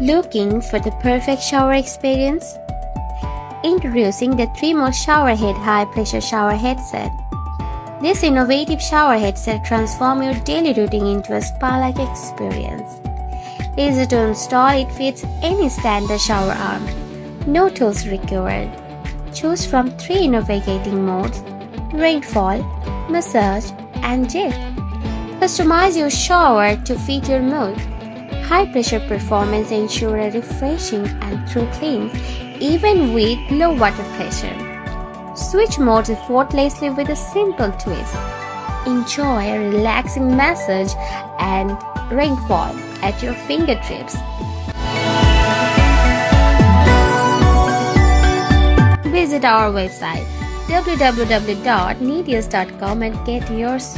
Looking for the perfect shower experience? Introducing the Temu Showerhead High Pressure Shower Headset. This innovative shower headset transforms your daily routine into a spa-like experience. Easy to install, it fits any standard shower arm. No tools required. Choose from 3 navigating modes: rainfall, massage, and jet. Customize your shower to fit your mood. High pressure performance ensures a refreshing and thorough clean, even with low water pressure. Switch modes effortlessly with a simple twist. Enjoy a relaxing massage and rainfall at your fingertips. Visit our website www.needius.com and get yours